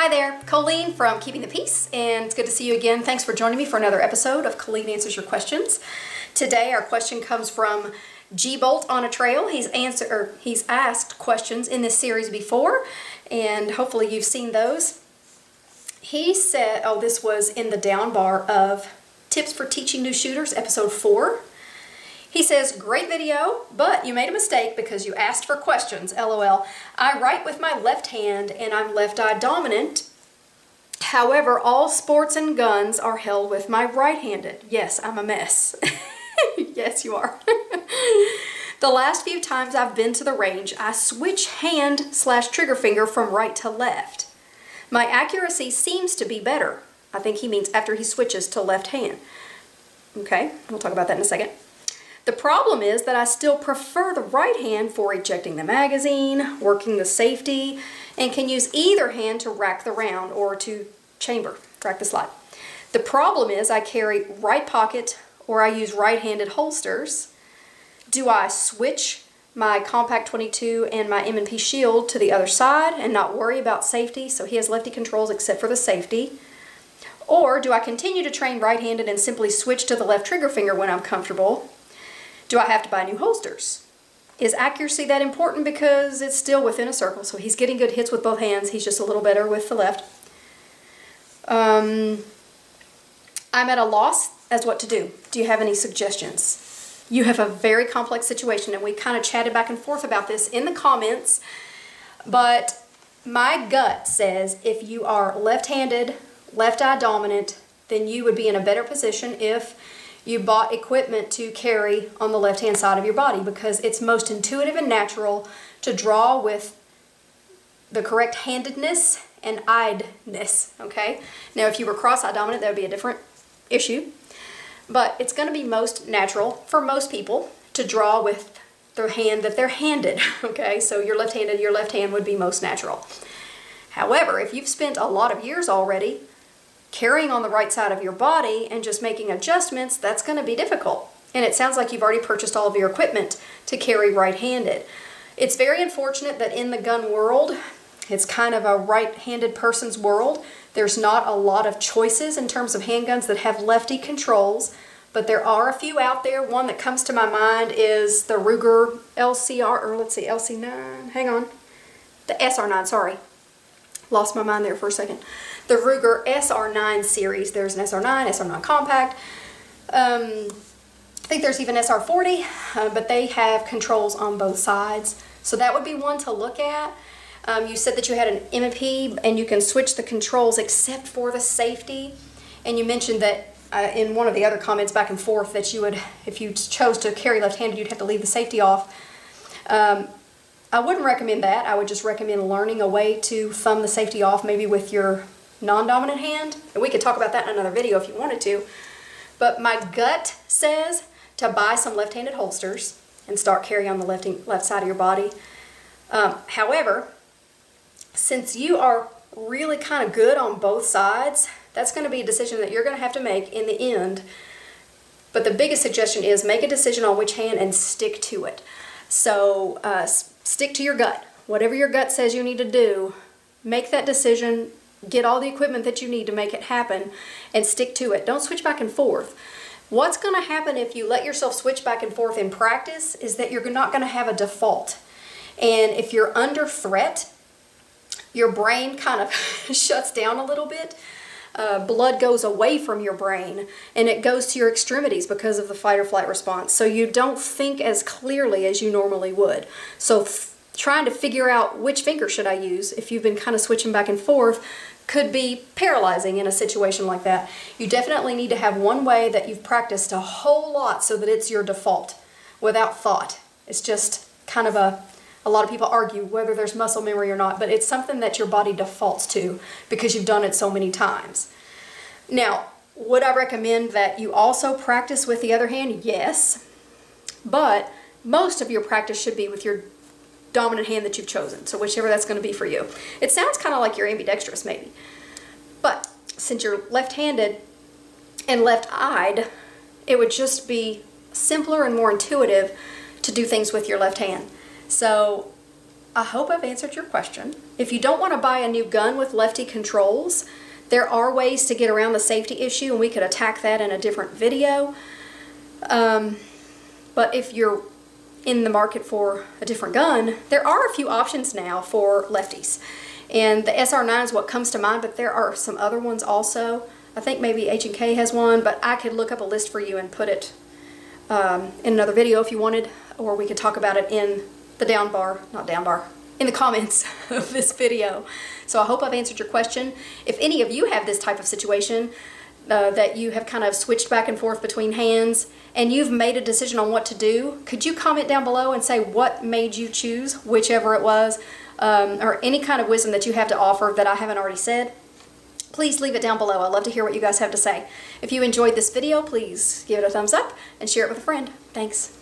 Hi there, Colleen from Keeping the Peace, and it's good to see you again. Thanks for joining me for another episode of Colleen Answers Your Questions. Today our question comes from Gbolt on a Trail. He's asked questions in this series before, and hopefully you've seen those. He said, this was in the down bar of Tips for Teaching New Shooters, episode 4. He says, great video, but you made a mistake because you asked for questions, LOL. I write with my left hand and I'm left eye dominant. However, all sports and guns are held with my right-handed. Yes, I'm a mess. Yes, you are. The last few times I've been to the range, I switch hand/trigger finger from right to left. My accuracy seems to be better. I think he means after he switches to left hand. Okay, we'll talk about that in a second. The problem is that I still prefer the right hand for ejecting the magazine, working the safety, and can use either hand to rack the round or to rack the slide. The problem is I carry right pocket or I use right-handed holsters. Do I switch my compact 22 and my M&P Sheild to the other side and not worry about safety, so he has lefty controls except for the safety? Or do I continue to train right-handed and simply switch to the left trigger finger when I'm comfortable? Do I have to buy new holsters? Is accuracy that important because it's still within a circle? So he's getting good hits with both hands. He's just a little better with the left. I'm at a loss as what to do. Do you have any suggestions? You have a very complex situation, and we kind of chatted back and forth about this in the comments. But my gut says if you are left-handed, left eye dominant, then you would be in a better position if you bought equipment to carry on the left-hand side of your body, because it's most intuitive and natural to draw with the correct handedness and eyedness, okay? Now, if you were cross-eye dominant, that would be a different issue, but it's going to be most natural for most people to draw with their hand that they're handed, okay? So you're left-handed, your left hand would be most natural. However, if you've spent a lot of years already carrying on the right side of your body and just making adjustments, that's going to be difficult. And it sounds like you've already purchased all of your equipment to carry right-handed. It's very unfortunate that in the gun world, it's kind of a right-handed person's world. There's not a lot of choices in terms of handguns that have lefty controls, but there are a few out there. One that comes to my mind is the Ruger LC9, hang on, the SR9, sorry. Lost my mind there for a second. The Ruger SR9 series. There's an SR9, SR9 Compact. I think there's even SR40, but they have controls on both sides. So that would be one to look at. You said that you had an M&P and you can switch the controls except for the safety. And you mentioned that in one of the other comments back and forth that you would, if you chose to carry left-handed, you'd have to leave the safety off. I wouldn't recommend that. I would just recommend learning a way to thumb the safety off, maybe with your non-dominant hand. And we could talk about that in another video if you wanted to. But my gut says to buy some left-handed holsters and start carrying on the left side of your body. However, since you are really kind of good on both sides, that's going to be a decision that you're going to have to make in the end. But the biggest suggestion is make a decision on which hand and stick to it. So stick to your gut. Whatever your gut says you need to do, make that decision, get all the equipment that you need to make it happen, and stick to it. Don't switch back and forth. What's going to happen if you let yourself switch back and forth in practice is that you're not going to have a default. And if you're under threat, your brain kind of shuts down a little bit. Blood goes away from your brain and it goes to your extremities because of the fight or flight response. So you don't think as clearly as you normally would. So trying to figure out which finger should I use if you've been kind of switching back and forth could be paralyzing in a situation like that. You definitely need to have one way that you've practiced a whole lot so that it's your default without thought. It's just kind of a lot of people argue whether there's muscle memory or not, but it's something that your body defaults to because you've done it so many times. Now, would I recommend that you also practice with the other hand? Yes, but most of your practice should be with your dominant hand that you've chosen, so whichever that's going to be for you. It sounds kind of like you're ambidextrous maybe, but since you're left-handed and left-eyed, it would just be simpler and more intuitive to do things with your left hand. So I hope I've answered your question. If you don't want to buy a new gun with Lefty controls, there are ways to get around the safety issue, and we could attack that in a different video. But if you're in the market for a different gun, there are a few options now for lefties. And the SR9 is what comes to mind, but there are some other ones also. I think maybe H&K has one, but I could look up a list for you and put it in another video if you wanted, or we could talk about it in the in the comments of this video. So I hope I've answered your question. If any of you have this type of situation, that you have kind of switched back and forth between hands and you've made a decision on what to do, could you comment down below and say what made you choose whichever it was, or any kind of wisdom that you have to offer that I haven't already said? Please leave it down below. I'd love to hear what you guys have to say. If you enjoyed this video, please give it a thumbs up and share it with a friend. Thanks.